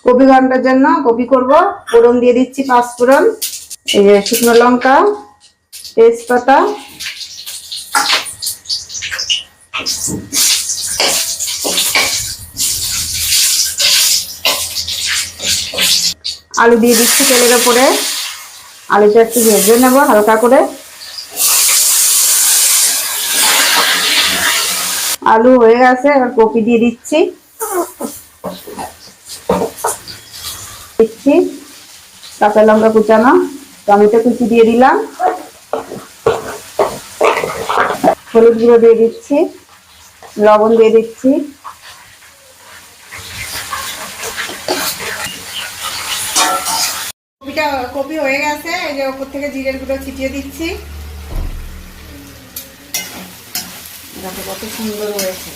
Copy ঘন্টার জন্য copy করব। ফোড়ন দিয়ে দিচ্ছি 5 ফোড়ন, এই যে শুকনো লঙ্কা, তেজপাতা, আলু দিয়ে দিচ্ছি তেলের উপরে। আলুটা একটু ভেজে নেব হালকা করে। আলু হয়ে গেছে, এবার কপি দিয়ে দিচ্ছি। কাঁচা লঙ্কা কুচানো, টমেটো কুচি দিয়ে দিলাম, হলুদ গুঁড়ো দিয়ে দিচ্ছি, লবণ দিয়ে দিচ্ছি। কপি হয়ে গেছে, এই যে উপর থেকে জিরের গুঁড়ো ছিটিয়ে দিচ্ছি। দেখো কত সুন্দর হয়েছে।